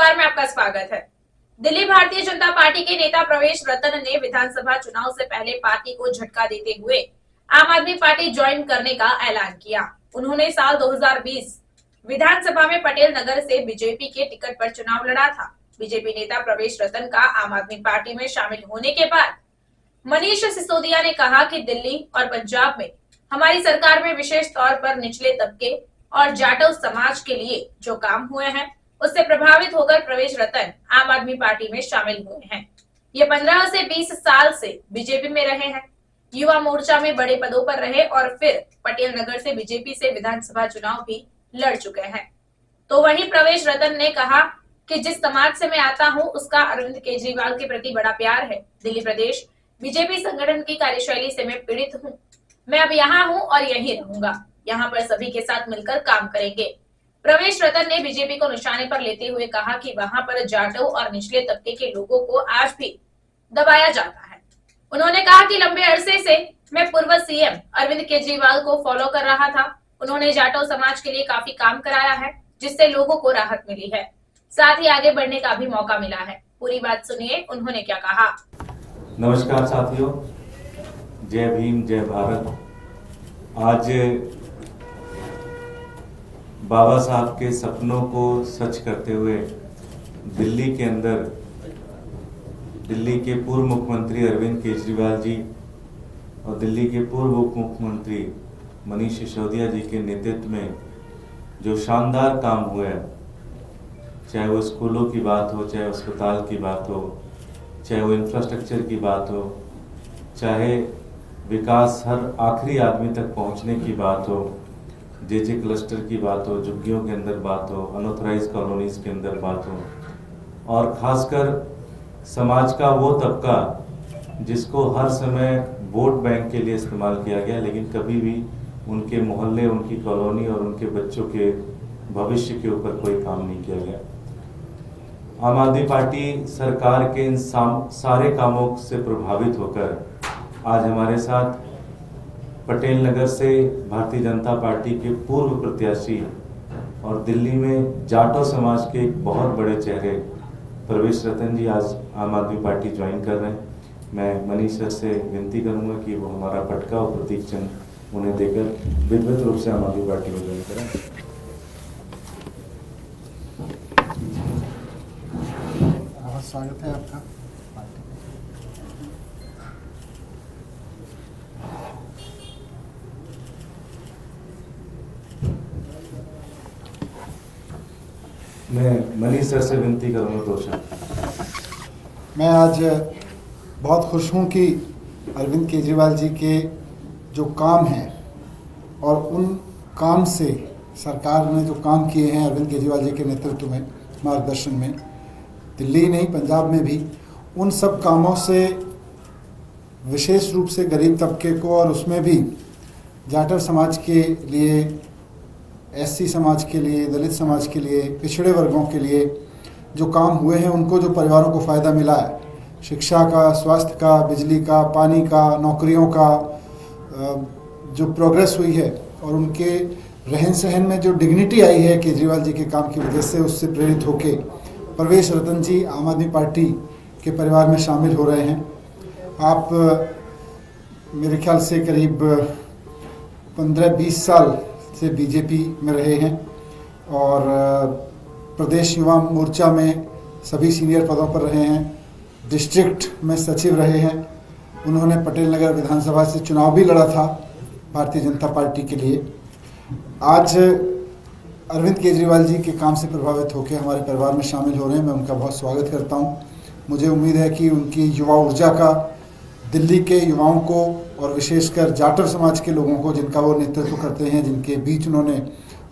नमस्कार, में आपका स्वागत है। दिल्ली भारतीय जनता पार्टी के नेता प्रवेश रतन ने विधानसभा चुनाव से पहले पार्टी को झटका देते हुए आम आदमी पार्टी ज्वाइन करने का ऐलान किया। उन्होंने साल 2020 विधानसभा में पटेल नगर से बीजेपी के टिकट पर चुनाव लड़ा था। बीजेपी नेता प्रवेश रतन का आम आदमी पार्टी में शामिल होने के बाद मनीष सिसोदिया ने कहा कि दिल्ली और पंजाब में हमारी सरकार में विशेष तौर पर निचले तबके और जाटव समाज के लिए जो काम हुए हैं उससे प्रभावित होकर प्रवेश रतन आम आदमी पार्टी में शामिल हुए हैं। ये 15 से 20 साल से बीजेपी में रहे हैं, युवा मोर्चा में बड़े पदों पर रहे और फिर पटेल नगर से बीजेपी से विधानसभा चुनाव भी लड़ चुके हैं। तो वहीं प्रवेश रतन ने कहा कि जिस समाज से मैं आता हूं उसका अरविंद केजरीवाल के प्रति बड़ा प्यार है। दिल्ली प्रदेश बीजेपी संगठन की कार्यशैली से मैं पीड़ित हूँ। मैं अब यहाँ हूँ और यहीं रहूंगा। यहाँ पर सभी के साथ मिलकर काम करेंगे। प्रवेश रतन ने बीजेपी को निशाने पर लेते हुए कहा कि वहां पर जाटव और निचले तबके के लोगों को आज भी दबाया जाता है। उन्होंने कहा कि लंबे अरसे से मैं पूर्व सीएम अरविंद केजरीवाल को फॉलो कर रहा था। उन्होंने जाटव समाज के लिए काफी काम कराया है, जिससे लोगों को राहत मिली है, साथ ही आगे बढ़ने का भी मौका मिला है। पूरी बात सुनिए उन्होंने क्या कहा। नमस्कार साथियों, जय भीम, जय भारत। आज बाबा साहब के सपनों को सच करते हुए दिल्ली के अंदर दिल्ली के पूर्व मुख्यमंत्री अरविंद केजरीवाल जी और दिल्ली के पूर्व उप मुख्यमंत्री मनीष सिसोदिया जी के नेतृत्व में जो शानदार काम हुए, चाहे वो स्कूलों की बात हो, चाहे अस्पताल की बात हो, चाहे वो इंफ्रास्ट्रक्चर की बात हो, चाहे विकास हर आखिरी आदमी तक पहुंचने की बात हो, जे क्लस्टर की बात हो, झुग्गियों के अंदर बात हो, अनऑथराइज कॉलोनीज के अंदर बात हो, और खासकर समाज का वो तबका जिसको हर समय वोट बैंक के लिए इस्तेमाल किया गया, लेकिन कभी भी उनके मोहल्ले, उनकी कॉलोनी और उनके बच्चों के भविष्य के ऊपर कोई काम नहीं किया गया। आम आदमी पार्टी सरकार के इन सारे कामों से प्रभावित होकर आज हमारे साथ पटेल नगर से भारतीय जनता पार्टी के पूर्व प्रत्याशी और दिल्ली में जाटो समाज के एक बहुत बड़े चेहरे प्रवेश रतन जी आज आम आदमी पार्टी ज्वाइन कर रहे हैं। मैं मनीष सर से विनती करूंगा कि वो हमारा पटका और प्रतीक चिन्ह उन्हें देकर विधिवत रूप से आम आदमी पार्टी में ज्वाइन करें। बहुत स्वागत है आपका। मैं मनीष सर से विनती करूंगा दो शब्द। मैं आज बहुत खुश हूं कि अरविंद केजरीवाल जी के जो काम हैं और उन काम से सरकार ने जो काम किए हैं अरविंद केजरीवाल जी के नेतृत्व में, मार्गदर्शन में, दिल्ली नहीं पंजाब में भी, उन सब कामों से विशेष रूप से गरीब तबके को और उसमें भी जाटव समाज के लिए, एससी समाज के लिए, दलित समाज के लिए, पिछड़े वर्गों के लिए जो काम हुए हैं, उनको जो परिवारों को फ़ायदा मिला है, शिक्षा का, स्वास्थ्य का, बिजली का, पानी का, नौकरियों का जो प्रोग्रेस हुई है और उनके रहन सहन में जो डिग्निटी आई है केजरीवाल जी के काम की वजह से, उससे प्रेरित होके प्रवेश रतन जी आम आदमी पार्टी के परिवार में शामिल हो रहे हैं। आप मेरे ख्याल से करीब 15-20 साल से बीजेपी में रहे हैं और प्रदेश युवा मोर्चा में सभी सीनियर पदों पर रहे हैं, डिस्ट्रिक्ट में सचिव रहे हैं। उन्होंने पटेल नगर विधानसभा से चुनाव भी लड़ा था भारतीय जनता पार्टी के लिए। आज अरविंद केजरीवाल जी के काम से प्रभावित होकर हमारे परिवार में शामिल हो रहे हैं। मैं उनका बहुत स्वागत करता हूं। मुझे उम्मीद है कि उनकी युवा ऊर्जा का दिल्ली के युवाओं को और विशेषकर जाटव समाज के लोगों को, जिनका वो नेतृत्व करते हैं, जिनके बीच उन्होंने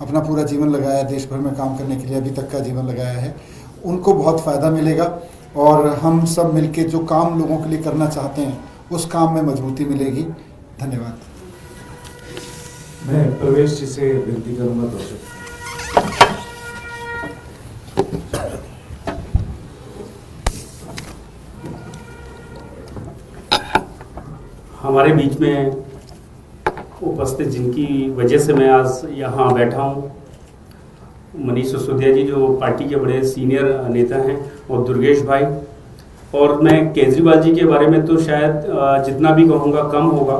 अपना पूरा जीवन लगाया, देश भर में काम करने के लिए अभी तक का जीवन लगाया है, उनको बहुत फ़ायदा मिलेगा और हम सब मिलके जो काम लोगों के लिए करना चाहते हैं उस काम में मजबूती मिलेगी। धन्यवाद। मैं प्रवेश जी से विनती करूंगा दोस्तों। हमारे बीच में उपस्थित जिनकी वजह से मैं आज यहाँ बैठा हूँ, मनीष सिसोदिया जी जो पार्टी के बड़े सीनियर नेता हैं, और दुर्गेश भाई, और मैं केजरीवाल जी के बारे में तो शायद जितना भी कहूँगा कम होगा,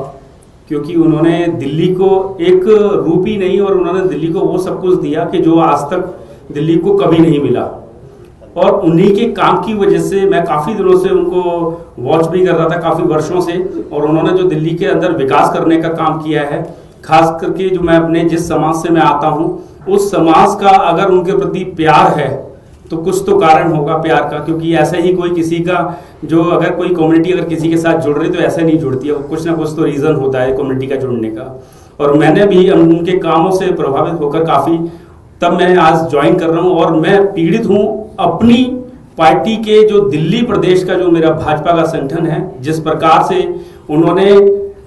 क्योंकि उन्होंने दिल्ली को एक रूप ही नहीं, और उन्होंने दिल्ली को वो सब कुछ दिया कि जो आज तक दिल्ली को कभी नहीं मिला। और उन्हीं के काम की वजह से मैं काफ़ी दिनों से उनको वॉच भी कर रहा था, काफ़ी वर्षों से, और उन्होंने जो दिल्ली के अंदर विकास करने का काम किया है, खास करके जो मैं अपने जिस समाज से मैं आता हूँ उस समाज का अगर उनके प्रति प्यार है तो कुछ तो कारण होगा प्यार का, क्योंकि ऐसे ही कोई किसी का जो अगर कोई कम्युनिटी अगर किसी के साथ जुड़ रही तो ऐसे नहीं जुड़ती है, कुछ ना कुछ तो रीज़न होता है कम्युनिटी का जुड़ने का। और मैंने भी उनके कामों से प्रभावित होकर काफ़ी तब मैं आज ज्वाइन कर रहा हूँ, और मैं पीड़ित हूँ अपनी पार्टी के जो दिल्ली प्रदेश का जो मेरा भाजपा का संगठन है, जिस प्रकार से उन्होंने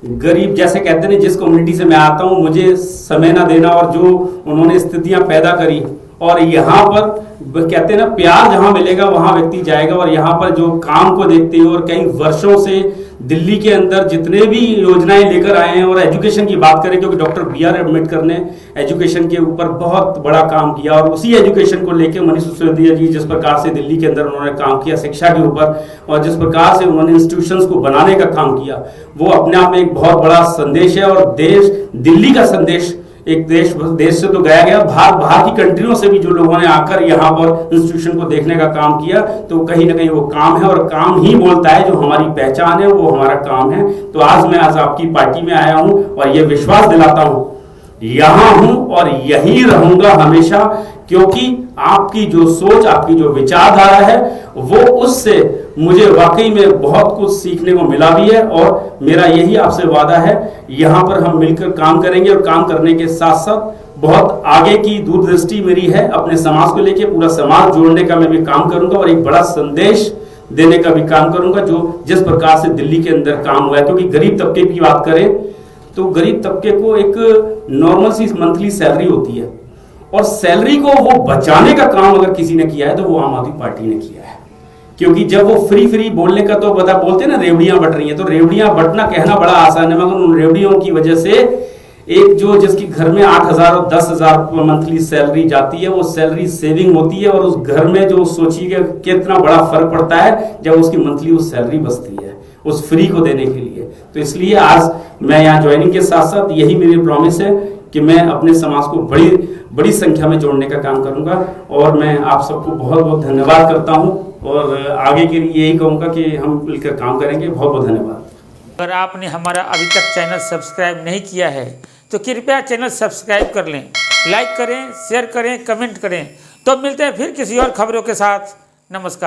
गरीब, जैसे कहते हैं जिस कम्युनिटी से मैं आता हूँ मुझे समय ना देना, और जो उन्होंने स्थितियां पैदा करी, और यहाँ पर कहते हैं ना प्यार जहाँ मिलेगा वहाँ व्यक्ति जाएगा। और यहाँ पर जो काम को देखते हुए और कई वर्षों से दिल्ली के अंदर जितने भी योजनाएं लेकर आए हैं, और एजुकेशन की बात करें क्योंकि डॉक्टर B.R. अम्बेडकर ने एजुकेशन के ऊपर बहुत बड़ा काम किया, और उसी एजुकेशन को लेकर मनीष सिसोदिया जी जिस प्रकार से दिल्ली के अंदर उन्होंने काम किया शिक्षा के ऊपर, और जिस प्रकार से उन्होंने इंस्टीट्यूशंस को बनाने का काम किया, वो अपने आप में एक बहुत बड़ा संदेश है। और देश दिल्ली का संदेश एक देश से तो गया गया, बाहर की कंट्रियों से भी जो लोगों ने आकर यहाँ पर इंस्टीट्यूशन को देखने का काम किया, तो कहीं ना कहीं वो काम है, और काम ही बोलता है, जो हमारी पहचान है वो हमारा काम है। तो आज मैं आपकी पार्टी में आया हूँ और ये विश्वास दिलाता हूँ यहाँ हूं और यहीं रहूंगा हमेशा, क्योंकि आपकी जो सोच, आपकी जो विचारधारा है वो उससे मुझे वाकई में बहुत कुछ सीखने को मिला भी है। और मेरा यही आपसे वादा है, यहाँ पर हम मिलकर काम करेंगे, और काम करने के साथ साथ बहुत आगे की दूरदृष्टि मेरी है अपने समाज को लेकर, पूरा समाज जोड़ने का मैं भी काम करूंगा, और एक बड़ा संदेश देने का भी काम करूंगा, जो जिस प्रकार से दिल्ली के अंदर काम हुआ है। क्योंकि गरीब तबके की बात करें तो गरीब तबके को एक नॉर्मल सी मंथली सैलरी होती है, और सैलरी को वो बचाने का काम अगर किसी ने किया है तो वो आम आदमी पार्टी ने किया है। क्योंकि जब वो फ्री बोलने का तो बोलते हैं ना रेवड़ियां बट रही हैं, तो रेवड़ियां बटना कहना बड़ा आसान है, मगर उन रेवड़ियों की वजह से एक जो जिसकी घर में 8,000 और 10,000 मंथली सैलरी जाती है, वो सैलरी सेविंग होती है, और उस घर में जो सोचिए कितना बड़ा फर्क पड़ता है जब उसकी मंथली वो सैलरी बचती है उस फ्री को देने के लिए। तो इसलिए आज मैं यहाँ ज्वाइनिंग के साथ साथ यही मेरी प्रॉमिस है कि मैं अपने समाज को बड़ी संख्या में जोड़ने का काम करूंगा। और मैं आप सबको बहुत बहुत धन्यवाद करता हूं, और आगे के लिए यही कहूंगा कि हम मिलकर काम करेंगे। बहुत बहुत धन्यवाद। अगर आपने हमारा अभी तक चैनल सब्सक्राइब नहीं किया है तो कृपया चैनल सब्सक्राइब कर लें, लाइक करें, शेयर करें, कमेंट करें। तो मिलते हैं फिर किसी और खबरों के साथ। नमस्कार।